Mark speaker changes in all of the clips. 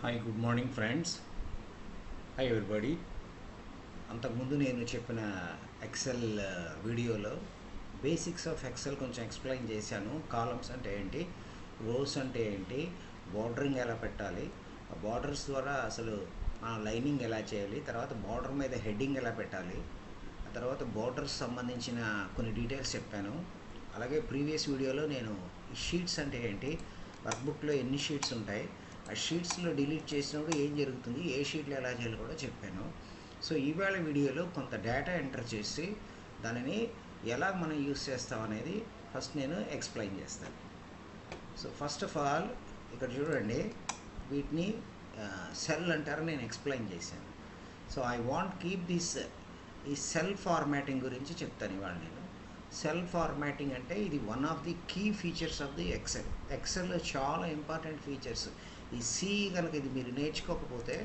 Speaker 1: Hi good morning friends. Hi everybody. అంతకుముందు నేను చెప్పిన ఎక్సెల్ వీడియోలో బేసిక్స్ ఆఫ్ ఎక్సెల్ కొంచెం ఎక్స్ప్లెయిన్ చేశాను. కాలమ్స్ అంటే ఏంటి, రోస్ అంటే ఏంటి, బార్డరింగ్ ఎలా పెట్టాలి, ఆ బార్డర్స్ ద్వారా అసలు లైనింగ్ ఎలా చేయాలి, తర్వాత బార్డర్ మీద హెడ్డింగ్ ఎలా పెట్టాలి, ఆ తర్వాత బార్డర్స్ సంబంధించిన కొన్ని డీటెయిల్స్ చెప్పాను. అలాగే ప్రీవియస్ వీడియోలో నేను ఈ షీట్స్ అంటే ఏంటి, వర్క్బుక్లో ఎన్ని షీట్స్ ఉంటాయి, ఆ షీట్స్లో డిలీట్ చేసినప్పుడు ఏం జరుగుతుంది, ఏ షీట్లో ఎలా చేయాలో కూడా చెప్పాను. సో ఈవేళ వీడియోలో కొంత డేటా ఎంటర్ చేసి దానిని ఎలా మనం యూస్ చేస్తాం అనేది ఫస్ట్ నేను ఎక్స్ప్లెయిన్ చేస్తాను. సో ఫస్ట్ ఆఫ్ ఆల్ ఇక్కడ చూడండి, వీటిని సెల్ అంటారు, నేను ఎక్స్ప్లెయిన్ చేశాను. So I want keep this ఈ సెల్ ఫార్మాటింగ్ గురించి చెప్తాను ఇవాళ నేను. సెల్ ఫార్మాటింగ్ అంటే ఇది one of the key features of the ఎక్సెల్లో చాలా ఇంపార్టెంట్ ఫీచర్స్. ఈ సి కనుక ఇది మీరు నేర్చుకోకపోతే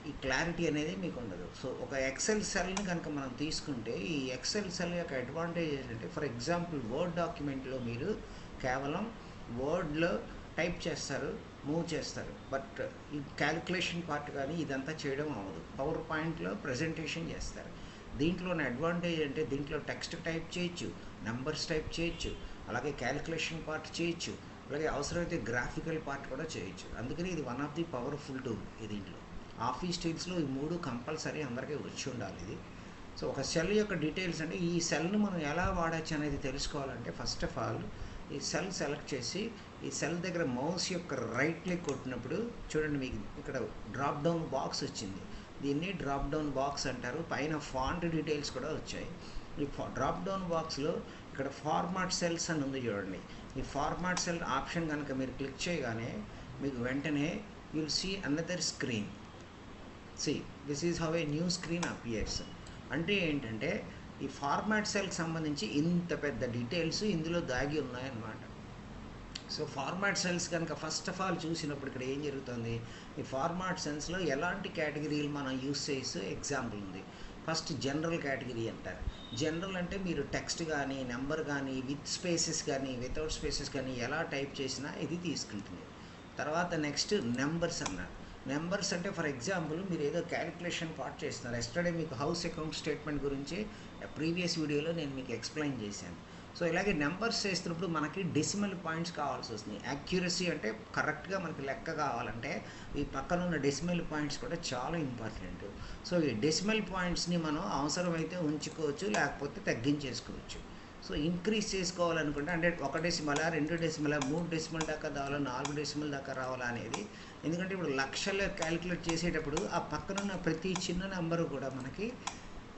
Speaker 1: ఈ క్లారిటీ అనేది మీకు ఉండదు. సో ఒక ఎక్సెల్ సెల్ని కనుక మనం తీసుకుంటే ఈ ఎక్సెల్ సెల్ యొక్క అడ్వాంటేజ్ ఏంటంటే, ఫర్ ఎగ్జాంపుల్ వర్డ్ డాక్యుమెంట్లో మీరు కేవలం వర్డ్లో టైప్ చేస్తారు, మూవ్ చేస్తారు, బట్ ఈ క్యాలిక్యులేషన్ పార్ట్ కానీ ఇదంతా చేయడం అవ్వదు. పవర్ పాయింట్లో ప్రజెంటేషన్ చేస్తారు. దీంట్లోని అడ్వాంటేజ్ అంటే దీంట్లో టెక్స్ట్ టైప్ చేయొచ్చు, నెంబర్స్ టైప్ చేయొచ్చు, అలాగే క్యాలిక్యులేషన్ పార్ట్ చేయొచ్చు, అలాగే అవసరమైతే గ్రాఫికల్ పార్ట్ కూడా చేయొచ్చు. అందుకని ఇది one of the powerful tool. దీంట్లో ఆఫీస్ టూల్స్లో ఈ మూడు కంపల్సరీ అందరికీ వచ్చి ఉండాలి ఇది. సో ఒక సెల్ యొక్క డీటెయిల్స్ అంటే ఈ సెల్ని మనం ఎలా వాడచ్చు అనేది తెలుసుకోవాలంటే ఫస్ట్ ఆఫ్ ఆల్ ఈ సెల్ సెలెక్ట్ చేసి ఈ సెల్ దగ్గర మౌస్ యొక్క రైట్ క్లిక్ కొట్టినప్పుడు చూడండి, మీకు ఇక్కడ డ్రాప్ డౌన్ బాక్స్ వచ్చింది. దీన్ని డ్రాప్ డౌన్ బాక్స్ అంటారు. పైన ఫాంట్ డీటెయిల్స్ కూడా వచ్చాయి. ఈ డ్రాప్ డౌన్ బాక్స్లో ఇక్కడ ఫార్మాట్ సెల్స్ అని ఉంది చూడండి. ఈ ఫార్మాట్ సెల్ ఆప్షన్ కనుక మీరు క్లిక్ చేయగానే మీకు వెంటనే you'll see another screen. See this is how a new screen appears. అంటే ఏంటంటే ఈ ఫార్మాట్ సెల్కి సంబంధించి ఇంత పెద్ద డీటెయిల్స్ ఇందులో దాగి ఉన్నాయన్నమాట. సో ఫార్మాట్ సెల్స్ కనుక ఫస్ట్ ఆఫ్ ఆల్ చూసినప్పుడు ఇక్కడ ఏం జరుగుతుంది, ఈ ఫార్మాట్ సెల్స్లో ఎలాంటి కేటగిరీలు మనం యూస్ చేసి ఎగ్జాంపుల్ ఉంది. ఫస్ట్ జనరల్ కేటగిరీ అంటారు. జనరల్ అంటే మీరు టెక్స్ట్ కానీ నెంబర్ కానీ విత్ స్పేసెస్ కానీ వితౌట్ స్పేసెస్ కానీ ఎలా టైప్ చేసినా ఇది తీసుకుంటుంది. తర్వాత నెక్స్ట్ నెంబర్స్ అన్నారు. నెంబర్స్ అంటే ఫర్ ఎగ్జాంపుల్ మీరు ఏదో క్యాలిక్యులేషన్ పార్ట్ చేస్తున్నారు. ఎస్టర్డే మీకు హౌస్ అకౌంట్ స్టేట్మెంట్ గురించి ప్రీవియస్ వీడియోలో నేను మీకు ఎక్స్ప్లెయిన్ చేశాను. సో ఇలాగే నెంబర్స్ చేస్తున్నప్పుడు మనకి డెసిమల్ పాయింట్స్ కావాల్సి వస్తుంది. యాక్యురసీ అంటే కరెక్ట్గా మనకి లెక్క కావాలంటే ఈ పక్కన ఉన్న డెసిమల్ పాయింట్స్ కూడా చాలా ఇంపార్టెంట్. సో ఈ డెసిమల్ పాయింట్స్ని మనం అవసరమైతే ఉంచుకోవచ్చు, లేకపోతే తగ్గించేసుకోవచ్చు. సో ఇంక్రీజ్ చేసుకోవాలనుకుంటే అంటే 1 డెసిమల్ 2 డెసిమల్ 3 డెసిమల్ దాకా రావాలా, 4 డెసిమల్ దాకా రావాలా అనేది. ఎందుకంటే ఇప్పుడు లక్షల్లో క్యాలిక్యులేట్ చేసేటప్పుడు ఆ పక్కనున్న ప్రతి చిన్న నెంబరు కూడా మనకి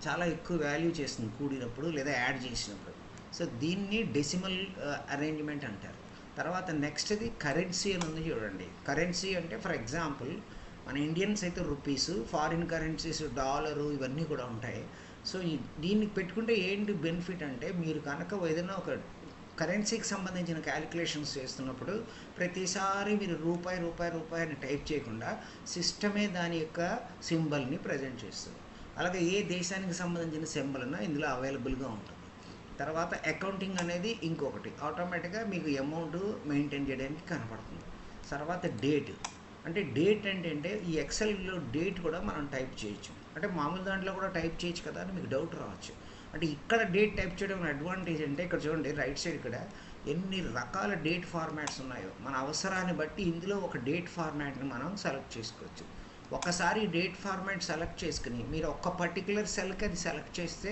Speaker 1: చాలా ఎక్కువ వాల్యూ చేస్తుంది కూడినప్పుడు లేదా యాడ్ చేసినప్పుడు. సో దీన్ని డెసిమల్ అరేంజ్మెంట్ అంటారు. తర్వాత నెక్స్ట్ది కరెన్సీ అని ఉంది చూడండి. కరెన్సీ అంటే ఫర్ ఎగ్జాంపుల్ మన ఇండియన్స్ అయితే రూపీస్, ఫారిన్ కరెన్సీస్ డాలరు ఇవన్నీ కూడా ఉంటాయి. సో దీన్ని పెట్టుకుంటే ఏంటి బెనిఫిట్ అంటే, మీరు కనుక ఏదైనా ఒక కరెన్సీకి సంబంధించిన క్యాలిక్యులేషన్స్ చేస్తున్నప్పుడు ప్రతిసారి మీరు రూపాయి రూపాయి రూపాయి అని టైప్ చేయకుండా సిస్టమే దాని యొక్క సింబల్ని ప్రజెంట్ చేస్తుంది. అలాగే ఏ దేశానికి సంబంధించిన సింబల్ అన్నా ఇందులో అవైలబుల్గా ఉంటుంది. తర్వాత అకౌంటింగ్ అనేది ఇంకొకటి ఆటోమేటిక్గా మీకు అమౌంట్ మెయింటైన్ చేయడానికి కనపడుతుంది. తర్వాత డేట్ అంటే ఏంటంటే ఈ ఎక్సెల్లో డేట్ కూడా మనం టైప్ చేయొచ్చు. అంటే మామూలు దాంట్లో కూడా టైప్ చేయొచ్చు కదా అని మీకు డౌట్ రావచ్చు. అంటే ఇక్కడ డేట్ టైప్ చేయడం అడ్వాంటేజ్ అంటే ఇక్కడ చూడండి రైట్ సైడ్ ఇక్కడ ఎన్ని రకాల డేట్ ఫార్మాట్స్ ఉన్నాయో మన అవసరాన్ని బట్టి ఇందులో ఒక డేట్ ఫార్మాట్ని మనం సెలెక్ట్ చేసుకోవచ్చు. ఒకసారి డేట్ ఫార్మాట్ సెలెక్ట్ చేసుకుని మీరు ఒక్క పర్టికులర్ సెల్కి అది సెలెక్ట్ చేస్తే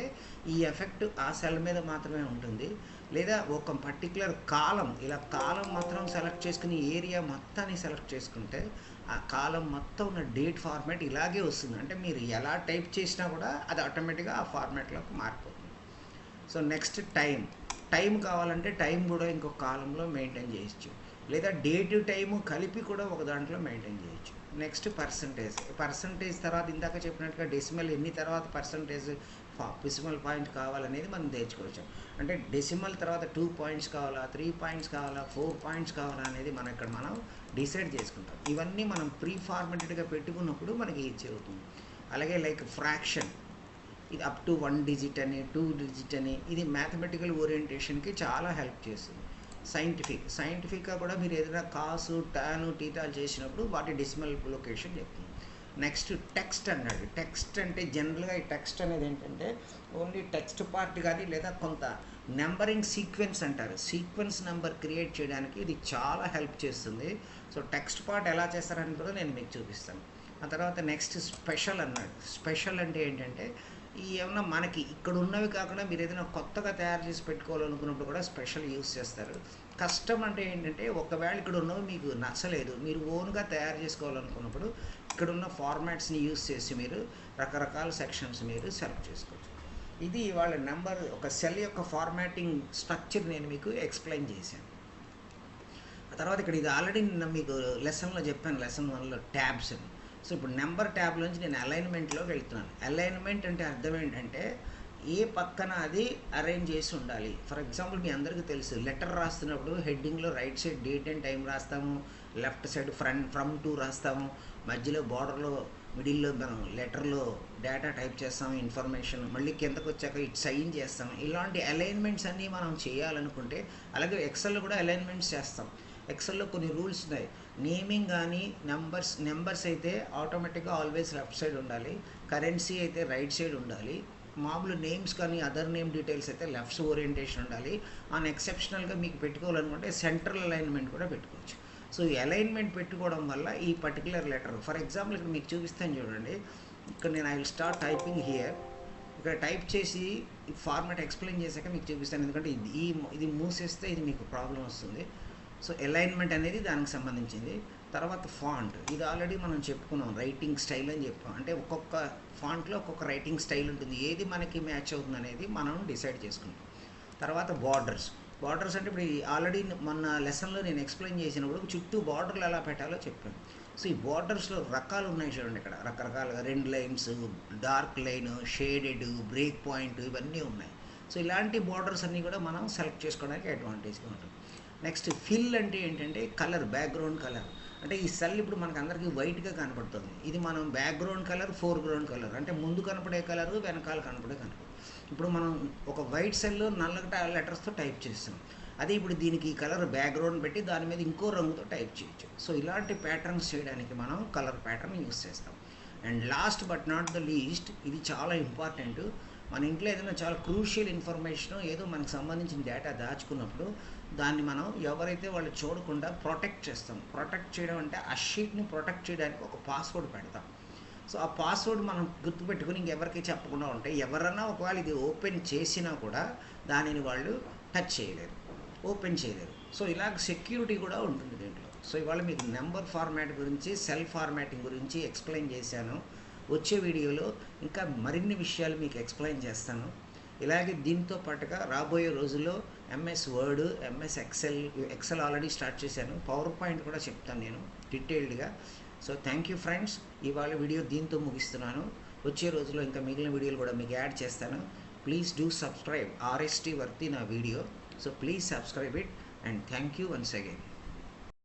Speaker 1: ఈ ఎఫెక్ట్ ఆ సెల్ మీద మాత్రమే ఉంటుంది. లేదా ఒక పర్టికులర్ కాలం ఇలా కాలం మాత్రం సెలెక్ట్ చేసుకుని ఏరియా మొత్తాన్ని సెలెక్ట్ చేసుకుంటే ఆ కాలం మొత్తం ఉన్న డేట్ ఫార్మాట్ ఇలాగే వస్తుంది. అంటే మీరు ఎలా టైప్ చేసినా కూడా అది ఆటోమేటిక్గా ఆ ఫార్మాట్లోకి మారిపోతుంది. సో నెక్స్ట్ టైం కావాలంటే టైం కూడా ఇంకొక కాలంలో మెయింటైన్ చేయొచ్చు, లేదా డేట్ టైము కలిపి కూడా ఒక దాంట్లో మెయింటైన్ చేయొచ్చు. నెక్స్ట్ పర్సంటేజ్ తర్వాత ఇందాక చెప్పినట్టుగా డెసిమల్ ఎన్ని తర్వాత పర్సంటేజ్ డెసిమల్ పాయింట్ కావాలనేది మనం తెచ్చుకోవచ్చు. అంటే డెసిమల్ తర్వాత 2 పాయింట్స్ కావాలా, 3 పాయింట్స్ కావాలా, 4 పాయింట్స్ కావాలా అనేది మనం డిసైడ్ చేసుకుంటాం. ఇవన్నీ మనం ప్రీ ఫార్మాటెడ్గా పెట్టుకున్నప్పుడు మనకి ఈజీ అవుతుంది. అలాగే లైక్ ఫ్రాక్షన్, ఇది అప్ టు 1 డిజిట్ అని 2 డిజిట్ అని ఇది మ్యాథమెటికల్ ఓరియంటేషన్కి చాలా హెల్ప్ చేస్తుంది. సైంటిఫిక్గా కూడా మీరు ఏదైనా కాసు టాను టీటాలు చేసినప్పుడు వాటి డెసిమల్ లొకేషన్ చెప్తుంది. నెక్స్ట్ టెక్స్ట్ అన్నాడు. టెక్స్ట్ అంటే జనరల్గా ఈ టెక్స్ట్ అనేది ఏంటంటే ఓన్లీ టెక్స్ట్ పార్ట్ కానీ లేదా కొంత నెంబరింగ్ సీక్వెన్స్ అంటారు. సీక్వెన్స్ నెంబర్ క్రియేట్ చేయడానికి ఇది చాలా హెల్ప్ చేస్తుంది. సో టెక్స్ట్ పార్ట్ ఎలా చేస్తారని కూడా నేను మీకు చూపిస్తాను. ఆ తర్వాత నెక్స్ట్ స్పెషల్ అన్నాడు. స్పెషల్ అంటే ఏంటంటే ఈ ఏమన్నా మనకి ఇక్కడ ఉన్నవి కాకుండా మీరు ఏదైనా కొత్తగా తయారు చేసి పెట్టుకోవాలనుకున్నప్పుడు కూడా స్పెషల్ యూస్ చేస్తారు. కస్టమ్ అంటే ఏంటంటే ఒకవేళ ఇక్కడ ఉన్నవి మీకు నచ్చలేదు, మీరు ఓన్గా తయారు చేసుకోవాలనుకున్నప్పుడు ఇక్కడ ఉన్న ఫార్మాట్స్ని యూస్ చేసి మీరు రకరకాల సెక్షన్స్ మీరు సెలెక్ట్ చేసుకోవచ్చు. ఇది వాళ్ళ నెంబర్ ఒక సెల్ యొక్క ఫార్మాటింగ్ స్ట్రక్చర్ నేను మీకు ఎక్స్ప్లెయిన్ చేశాను. ఆ తర్వాత ఇక్కడ ఇది ఆల్రెడీ నేను మీకు లెసన్లో చెప్పాను, లెసన్ 1లో ట్యాబ్స్ అని. సో ఇప్పుడు నెంబర్ ట్యాబ్లోంచి నేను అలైన్మెంట్లోకి వెళ్తున్నాను. అలైన్మెంట్ అంటే అర్థం ఏంటంటే ఏ పక్కన అది అరేంజ్ చేసి ఉండాలి. ఫర్ ఎగ్జాంపుల్ మీ అందరికీ తెలుసు, లెటర్ రాస్తున్నప్పుడు హెడ్డింగ్లో right side date and time రాస్తాము, లెఫ్ట్ సైడ్ ఫ్రమ్ టు రాస్తాము, మధ్యలో బార్డర్లో మిడిల్లో మనం లెటర్లో డేటా టైప్ చేస్తాము, ఇన్ఫర్మేషన్, మళ్ళీ కిందకు వచ్చాక ఇటు సైన్ చేస్తాం. ఇలాంటి అలైన్మెంట్స్ అన్నీ మనం చేయాలనుకుంటే, అలాగే ఎక్సెల్లో కూడా అలైన్మెంట్స్ చేస్తాం. ఎక్సెల్లో కొన్ని రూల్స్ ఉన్నాయి. నేమింగ్ కానీ నెంబర్స్ అయితే ఆటోమేటిక్గా ఆల్వేస్ లెఫ్ట్ సైడ్ ఉండాలి, కరెన్సీ అయితే రైట్ సైడ్ ఉండాలి, మామూలు నేమ్స్ కానీ అదర్ నేమ్ డీటెయిల్స్ అయితే లెఫ్ట్ ఓరియంటేషన్ ఉండాలి. ఆన్ ఎక్సెప్షనల్గా మీకు పెట్టుకోవాలనుకుంటే సెంట్రల్ అలైన్మెంట్ కూడా పెట్టుకోవచ్చు. సో ఈ అలైన్మెంట్ పెట్టుకోవడం వల్ల ఈ పర్టికులర్ లెటర్, ఫర్ ఎగ్జాంపుల్ ఇక్కడ మీకు చూపిస్తాను చూడండి. ఇక్కడ నేను I will start typing here. ఇక్కడ టైప్ చేసి ఫార్మాట్ ఎక్స్ప్లెయిన్ చేశాక మీకు చూపిస్తాను, ఎందుకంటే ఇది మూసేస్తే ఇది మీకు ప్రాబ్లం వస్తుంది. సో అలైన్మెంట్ అనేది దానికి సంబంధించింది. తర్వాత ఫాంట్, ఇది ఆల్రెడీ మనం చెప్పుకున్నాం, రైటింగ్ స్టైల్ అని చెప్పాం. అంటే ఒక్కొక్క ఫాంట్లో ఒక్కొక్క రైటింగ్ స్టైల్ ఉంటుంది, ఏది మనకి మ్యాచ్ అవుతుంది అనేది మనం డిసైడ్ చేసుకుంటాం. తర్వాత బార్డర్స్ అంటే ఇప్పుడు ఆల్రెడీ మొన్న లెసన్లో నేను ఎక్స్ప్లెయిన్ చేసినప్పుడు చుట్టూ బార్డర్లు ఎలా పెట్టాలో చెప్పాను. సో ఈ బార్డర్స్లో రకాలు ఉన్నాయి చూడండి, ఇక్కడ రకరకాలుగా 2 lines, dark line, shaded, break point, ఇవన్నీ ఉన్నాయి. సో ఇలాంటి బార్డర్స్ అన్నీ కూడా మనం సెలెక్ట్ చేసుకోవడానికి అడ్వాంటేజ్గా ఉంటుంది. నెక్స్ట్ ఫిల్ అంటే ఏంటంటే కలర్, బ్యాక్గ్రౌండ్ కలర్. అంటే ఈ సెల్ ఇప్పుడు మనకు అందరికీ వైట్గా కనపడుతుంది, ఇది మనం బ్యాక్గ్రౌండ్ కలర్, ఫోర్గ్రౌండ్ కలర్, అంటే ముందు కనపడే కలరు, వెనకాల కనపడే కలర్. ఇప్పుడు మనం ఒక వైట్ సెల్ నల్లగా లెటర్స్తో టైప్ చేస్తాం, అదే ఇప్పుడు దీనికి ఈ కలర్ బ్యాక్గ్రౌండ్ పెట్టి దాని మీద ఇంకో రంగుతో టైప్ చేయొచ్చు. సో ఇలాంటి ప్యాటర్న్స్ చేయడానికి మనం కలర్ ప్యాటర్న్ యూస్ చేస్తాం. And last but not the least, ఇది చాలా ఇంపార్టెంట్. మన ఇంట్లో ఏదైనా చాలా క్రూషియల్ ఇన్ఫర్మేషన్, ఏదో మనకు సంబంధించిన డేటా దాచుకున్నప్పుడు దాన్ని మనం ఎవరైతే వాళ్ళు చూడకుండా ప్రొటెక్ట్ చేస్తాం. ప్రొటెక్ట్ చేయడం అంటే ఆ షీట్ని ప్రొటెక్ట్ చేయడానికి ఒక పాస్వర్డ్ పెడతాం. సో ఆ పాస్వర్డ్ మనం గుర్తుపెట్టుకుని ఇంకెవరికి చెప్పకుండా ఉంటే ఎవరన్నా ఒకవేళ ఇది ఓపెన్ చేసినా కూడా దానిని వాళ్ళు టచ్ చేయలేరు, ఓపెన్ చేయలేరు. సో ఇలాగ సెక్యూరిటీ కూడా ఉంటుంది దీంట్లో. సో ఇవాళ మీకు నెంబర్ ఫార్మాట్ గురించి, సెల్ ఫార్మాటింగ్ గురించి ఎక్స్ప్లెయిన్ చేశాను. వచ్చే వీడియోలో ఇంకా మరిన్ని విషయాలు మీకు ఎక్స్ప్లెయిన్ చేస్తాను. ఇలాగే దీంతో పాటుగా రాబోయే రోజుల్లో MS word, MS Excel already start చేశాను, పవర్ పాయింట్ కూడా చెప్తాను నేను డీటెయిల్డ్గా. సో థ్యాంక్ యూ ఫ్రెండ్స్, ఇవాళ వీడియో దీంతో ముగిస్తున్నాను. వచ్చే రోజుల్లో ఇంకా మిగిలిన వీడియోలు కూడా మీకు యాడ్ చేస్తాను. ప్లీజ్ డూ సబ్స్క్రైబ్, RST వర్తి నా video. So please subscribe it and thank you once again.